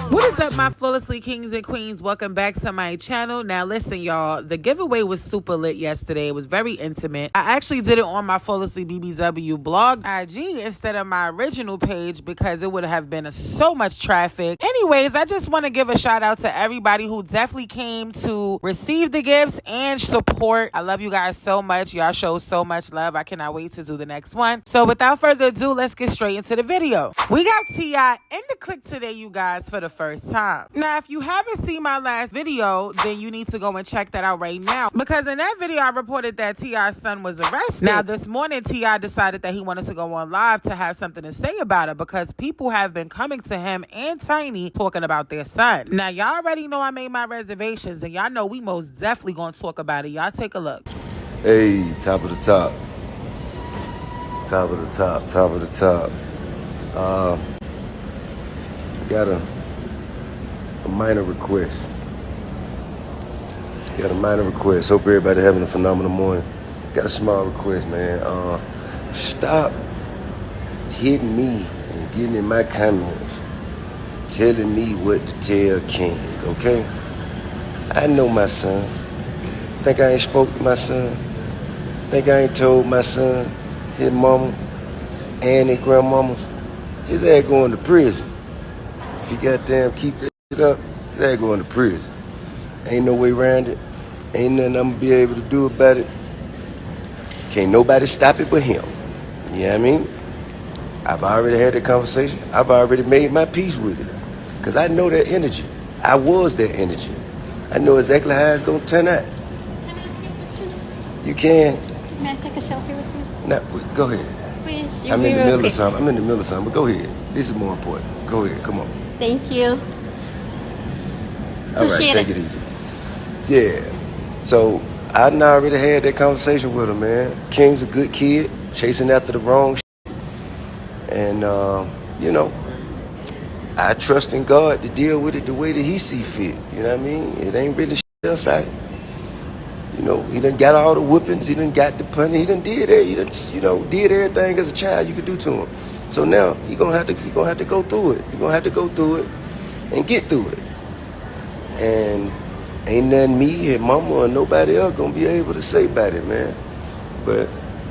What is up, my flawlessly kings and queens? Welcome back to my channel. Now listen, y'all, the giveaway was super lit yesterday. It was very intimate. I actually did it on my flawlessly BBW blog IG instead of my original page because it would have been so much traffic. Anyways, I just want to give a shout out to everybody who definitely came to receive the gifts and support. I love you guys so much. Y'all show so much love. I cannot wait to do the next one. So without further ado, let's get straight into the video. We got T.I. in the click today, you guys, for the first time. Now, if you haven't seen my last video, then you need to go and check that out right now, because in that video I reported that T.I.'s son was arrested. Now this morning T.I. decided that he wanted to go on live to have something to say about it, because people have been coming to him and Tiny talking about their son. Now y'all already know I made my reservations, and y'all know we most definitely gonna talk about it. Y'all take a look. Hey, top of the top. Top of the top, top of the top. Got a minor request. Got a minor request. Hope everybody having a phenomenal morning. Got a small request, man. Stop hitting me and getting in my comments telling me what to tell King, okay? I know my son. Think I ain't spoke to my son? Think I ain't told my son, his mama, and his grandmamas? His ass going to prison. If you goddamn keep that shit up, his ass going to prison. Ain't no way around it. Ain't nothing I'm gonna be able to do about it. Can't nobody stop it but him. You know what I mean? I've already had that conversation. I've already made my peace with it. Because I know that energy. I was that energy. I know exactly how it's gonna turn out. Can I ask you a question? You can. May I take a selfie with you? No, go ahead. Please. I'm in the middle of something. I'm in the middle of something, but go ahead. This is more important. Go ahead, come on. Thank you. All right, take it easy. Yeah. So I done already had that conversation with him, man. King's a good kid, chasing after the wrong shit. And you know, I trust in God to deal with it the way that he see fit. You know what I mean? It ain't really shit else out. You know, he done got all the whoopings, he done got the punishment, he done did it, he done, you know, did everything as a child you could do to him. So now he gonna have to go through it. He gonna have to go through it and get through it. And ain't nothing me, his mama, or nobody else gonna be able to say about it, man. But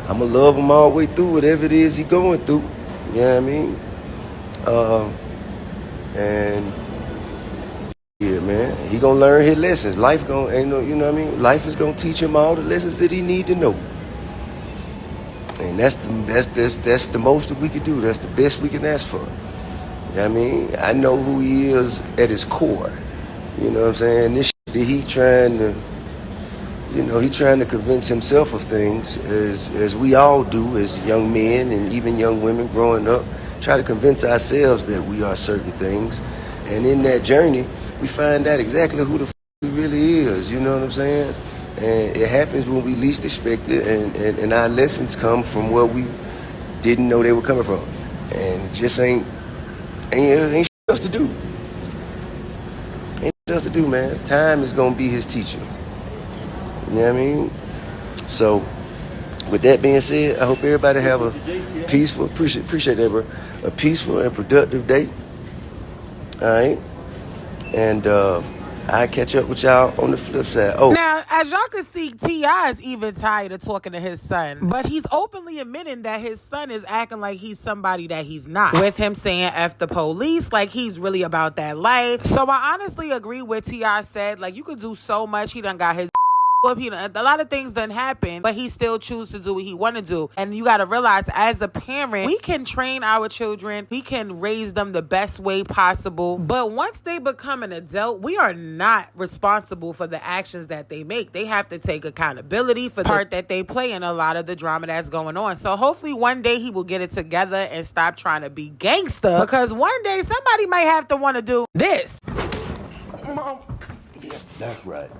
I'ma love him all the way through whatever it is he going through. You know what I mean? And yeah, man, he gonna learn his lessons. Life gonna, ain't no, you know what I mean? Life is gonna teach him all the lessons that he need to know. And that's the most that we can do. That's the best we can ask for. You know what I mean? I know who he is at his core. You know what I'm saying? This shit that he trying to, you know, he trying to convince himself of things, as we all do as young men and even young women growing up, try to convince ourselves that we are certain things. And in that journey, we find out exactly who the f we really is. You know what I'm saying? And it happens when we least expect it, and our lessons come from where we didn't know they were coming from. And it just ain't shit else to do. Ain't shit else to do, man. Time is gonna be his teacher. You know what I mean? So, with that being said, I hope everybody have a peaceful, appreciate that, bro. A peaceful and productive day. All right? And I catch up with y'all on the flip side. Oh, now, as y'all can see, T.I. is even tired of talking to his son, but he's openly admitting that his son is acting like he's somebody that he's not, with him saying F the police, like he's really about that life. So I honestly agree with T.I. said. Like, you could do so much. He done got his a lot of things done happen, but he still chooses to do what he want to do. And you got to realize, as a parent, we can train our children, we can raise them the best way possible, but once they become an adult, we are not responsible for the actions that they make. They have to take accountability for the part that they play in a lot of the drama that's going on. So hopefully one day he will get it together and stop trying to be gangster, because one day somebody might have to want to do this. Mom. Yeah, that's right.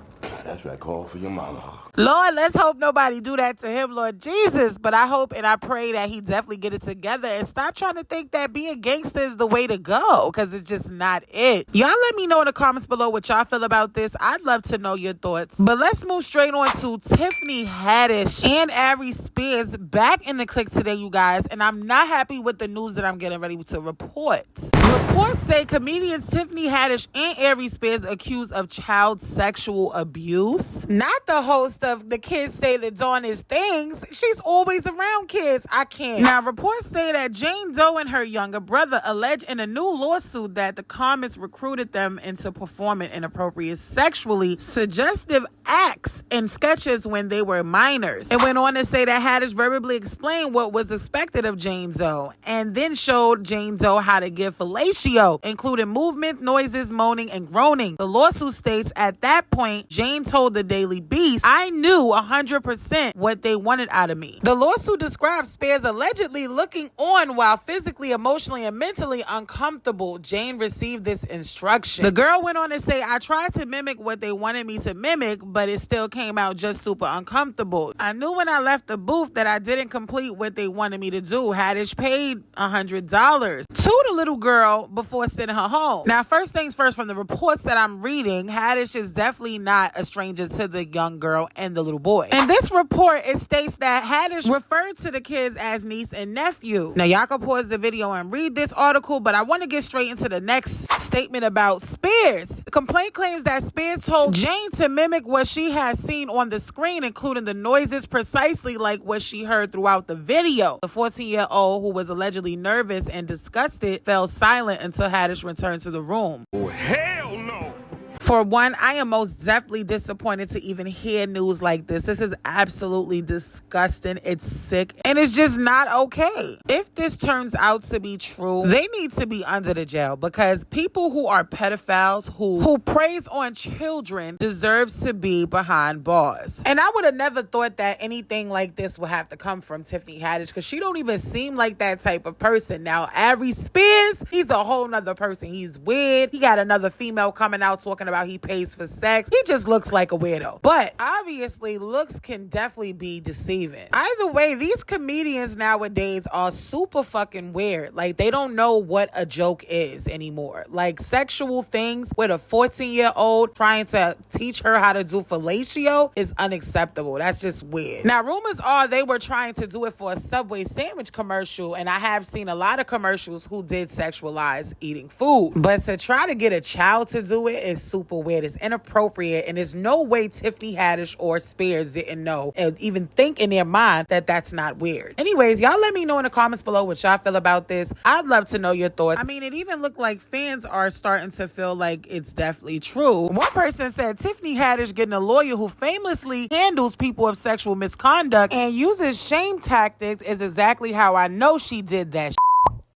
That's what I call for your mama. Lord, let's hope nobody do that to him, Lord Jesus. But I hope and I pray that he definitely get it together and stop trying to think that being gangster is the way to go, because it's just not it. Y'all let me know in the comments below what y'all feel about this. I'd love to know your thoughts. But let's move straight on to Tiffany Haddish and AriesSpears back in the clique today, you guys. And I'm not happy with the news that I'm getting ready to report. Reports say comedians Tiffany Haddish and AriesSpears accused of child sexual abuse. Not the host of The Kids Say That Dawn Is Things. She's always around kids. I can't. Now, reports say that Jane Doe and her younger brother allege in a new lawsuit that the comments recruited them into performing inappropriate sexually suggestive acts and sketches when they were minors. It went on to say that Haddish verbally explained what was expected of Jane Doe and then showed Jane Doe how to give fellatio, including movement, noises, moaning, and groaning. The lawsuit states at that point, Jane told the Daily Beast, "I knew 100% what they wanted out of me." The lawsuit describes Spears allegedly looking on while physically, emotionally, and mentally uncomfortable. Jane received this instruction. The girl went on to say, "I tried to mimic what they wanted me to mimic, but it still came out just super uncomfortable. I knew when I left the booth that I didn't complete what they wanted me to do." Haddish paid $100 to the little girl before sending her home. Now, first things first, from the reports that I'm reading, Haddish is definitely not a stranger to the young girl and the little boy. In this report, it states that Haddish referred to the kids as niece and nephew. Now, y'all can pause the video and read this article, but I want to get straight into the next statement about Spears. The complaint claims that Spears told Jane to mimic what she had seen on the screen, including the noises precisely like what she heard throughout the video. The 14-year-old, who was allegedly nervous and disgusted, fell silent until Haddish returned to the room. Oh, hell no! For one, I am most definitely disappointed to even hear news like this. This is absolutely disgusting. It's sick. And it's just not okay. If this turns out to be true, they need to be under the jail, because people who are pedophiles, who preys on children, deserves to be behind bars. And I would have never thought that anything like this would have to come from Tiffany Haddish, because she don't even seem like that type of person. Now, AriesSpears, he's a whole nother person. He's weird. He got another female coming out talking about he pays for sex. He just looks like a weirdo. But obviously, looks can definitely be deceiving. Either way, these comedians nowadays are super fucking weird. Like, they don't know what a joke is anymore. Like, sexual things with a 14-year-old trying to teach her how to do fellatio is unacceptable. That's just weird. Now, rumors are they were trying to do it for a Subway sandwich commercial, and I have seen a lot of commercials who did sexualize eating food. But to try to get a child to do it is super weird. It's inappropriate, and there's no way Tiffany Haddish or Spears didn't know and even think in their mind that that's not weird. Anyways, y'all let me know in the comments below what y'all feel about this. I'd love to know your thoughts. I mean, it even looked like fans are starting to feel like it's definitely true. One person said Tiffany Haddish getting a lawyer who famously handles people of sexual misconduct and uses shame tactics is exactly how I know she did that.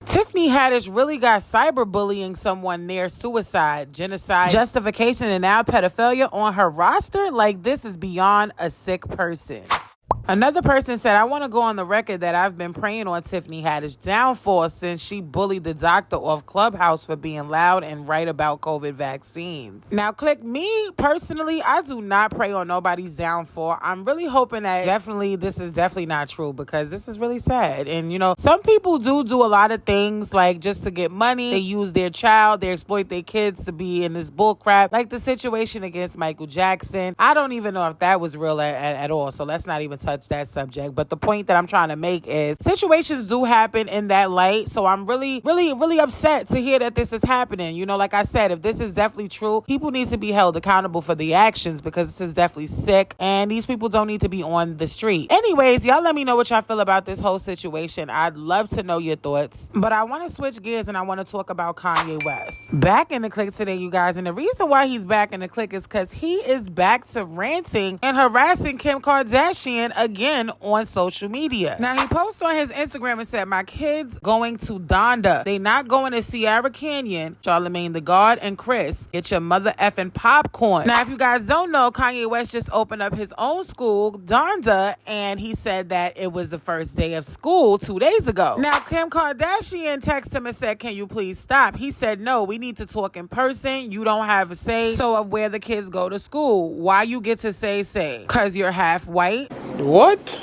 Tiffany Haddish really got cyberbullying someone near suicide, genocide, justification, and now pedophilia on her roster? Like, this is beyond a sick person. Another person said, "I want to go on the record that I've been praying on Tiffany Haddish's downfall since she bullied the doctor off Clubhouse for being loud and right about COVID vaccines." Now, click me personally, I do not pray on nobody's downfall. I'm really hoping that this is definitely not true, because this is really sad. And, you know, some people do a lot of things like just to get money. They use their child, they exploit their kids to be in this bull crap. Like the situation against Michael Jackson. I don't even know if that was real at all. So let's not even touch that subject. But the point that I'm trying to make is situations do happen in that light. So I'm really upset to hear that this is happening. You know, like I said, if this is definitely true, people need to be held accountable for the actions, because this is definitely sick and these people don't need to be on the street. Anyways, y'all let me know what y'all feel about this whole situation. I'd love to know your thoughts. But I want to switch gears and I want to talk about Kanye West. Back in the clique today, you guys. And the reason why he's back in the clique is because he is back to ranting and harassing Kim Kardashian again on social media. Now, he posted on his Instagram and said, my kids going to Donda. They not going to Sierra Canyon. Charlamagne the God and Chris, get your mother effing popcorn. Now, if you guys don't know, Kanye West just opened up his own school, Donda, and he said that it was the first day of school 2 days ago. Now, Kim Kardashian texted him and said, can you please stop? He said, no, we need to talk in person. You don't have a say so of where the kids go to school. Why you get to say? Because you're half white? What?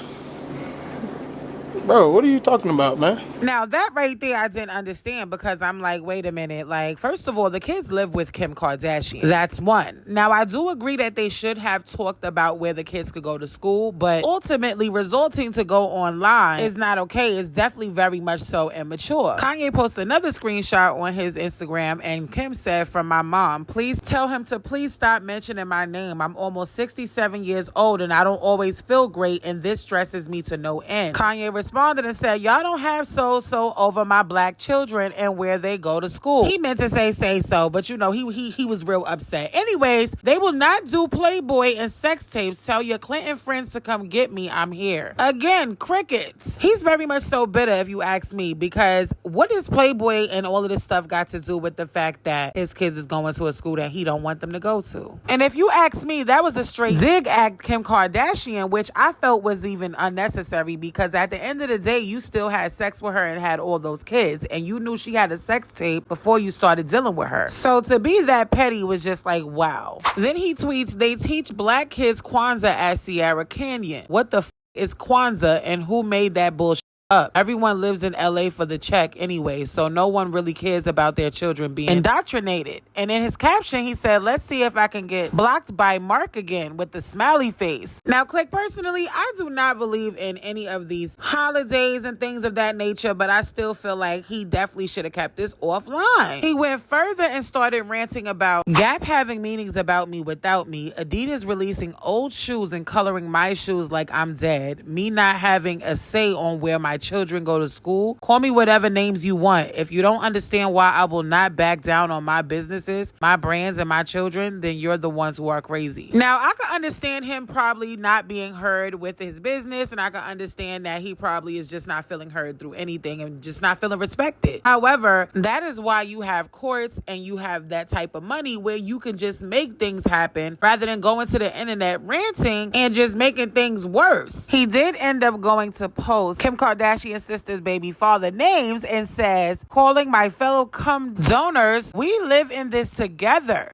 Bro, what are you talking about, man? Now, that right there, I didn't understand because I'm like, wait a minute. Like, first of all, the kids live with Kim Kardashian. That's one. Now, I do agree that they should have talked about where the kids could go to school, but ultimately resulting to go online is not okay. It's definitely very much so immature. Kanye posted another screenshot on his Instagram, and Kim said, from my mom, please tell him to please stop mentioning my name. I'm almost 67 years old, and I don't always feel great, and this stresses me to no end. Kanye responded and said, y'all don't have so over my black children and where they go to school. He meant to say so, but you know, he was real upset. Anyways, they will not do Playboy and sex tapes. Tell your Clinton friends to come get me. I'm here. Again, crickets. He's very much so bitter, if you ask me, because what is Playboy and all of this stuff got to do with the fact that his kids is going to a school that he don't want them to go to? And if you ask me, that was a straight dig at Kim Kardashian, which I felt was even unnecessary, because at the end of the day, you still had sex with her and had all those kids, and you knew she had a sex tape before you started dealing with her. So to be that petty was just like, wow. Then he tweets, they teach black kids Kwanzaa at Sierra Canyon. What the is Kwanzaa, and who made that bullshit up? Everyone lives in LA for the check anyway, so no one really cares about their children being indoctrinated. And in his caption, he said, let's see if I can get blocked by Mark again with the smiley face. Now, Click, personally, I do not believe in any of these holidays and things of that nature, but I still feel like he definitely should have kept this offline. He went further and started ranting about Gap having meanings about me without me, Adidas releasing old shoes and coloring my shoes like I'm dead, me not having a say on where my children go to school. Call me whatever names you want. If you don't understand why I will not back down on my businesses, my brands, and my children, then you're the ones who are crazy. Now, I can understand him probably not being heard with his business, and I can understand that he probably is just not feeling heard through anything and just not feeling respected. However, that is why you have courts and you have that type of money where you can just make things happen rather than going to the internet ranting and just making things worse. He did end up going to post Kim Kardashian's sister's baby father names and says, calling my fellow cum donors, we live in this together.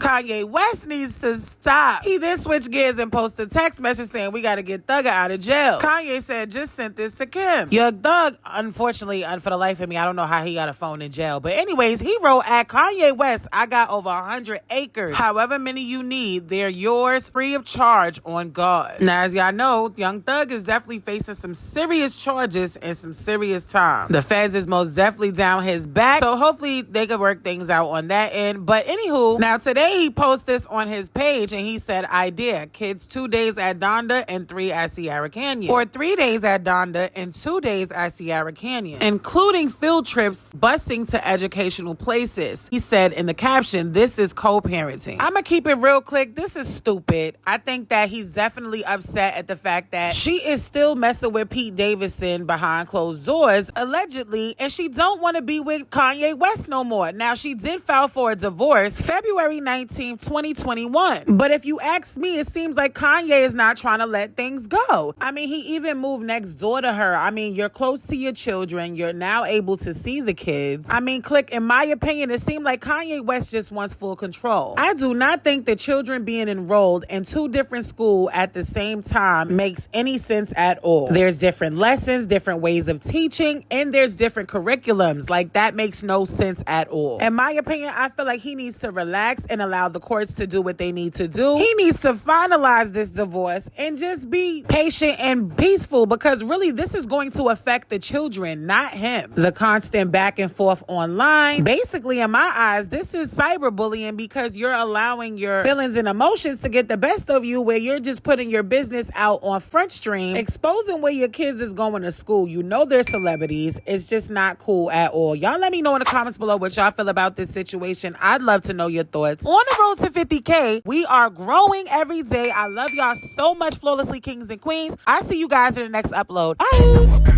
Kanye West needs to stop. He then switched gears and posted a text message saying, we got to get Thugger out of jail. Kanye said, just sent this to Kim. Your Thug, unfortunately, for the life of me, I don't know how he got a phone in jail. But anyways, he wrote, at Kanye West, I got over 100 acres. However many you need, they're yours free of charge on God. Now, as y'all know, Young Thug is definitely facing some serious charges and some serious time. The feds is most definitely down his back. So hopefully they could work things out on that end. But anywho, now today he posted this on his page and he said, idea, kids 2 days at Donda and 3 at Sierra Canyon. Or 3 days at Donda and 2 days at Sierra Canyon, including field trips, busing to educational places. He said in the caption, this is co-parenting. I'm gonna keep it real quick. This is stupid. I think that he's definitely upset at the fact that she is still messing with Pete Davidson behind closed doors, allegedly, and she don't want to be with Kanye West no more. Now, she did file for a divorce February 19th, 2021. But if you ask me, it seems like Kanye is not trying to let things go. I mean, he even moved next door to her. I mean, you're close to your children. You're now able to see the kids. I mean, Click, in my opinion, it seemed like Kanye West just wants full control. I do not think the children being enrolled in 2 different schools at the same time makes any sense at all. There's different lessons, different ways of teaching, and there's different curriculums. Like, that makes no sense at all. In my opinion, I feel like he needs to relax and allow the courts to do what they need to do. He needs to finalize this divorce and just be patient and peaceful, because really this is going to affect the children, not him. The constant back and forth online, basically in my eyes, this is cyberbullying, because you're allowing your feelings and emotions to get the best of you, where you're just putting your business out on Front Stream, exposing where your kids is going to school. You know they're celebrities. It's just not cool at all. Y'all let me know in the comments below what y'all feel about this situation. I'd love to know your thoughts. thoughts. On the road to 50K, we are growing every day. I love y'all so much, Flawlessly Kings and Queens. I see you guys in the next upload. Bye.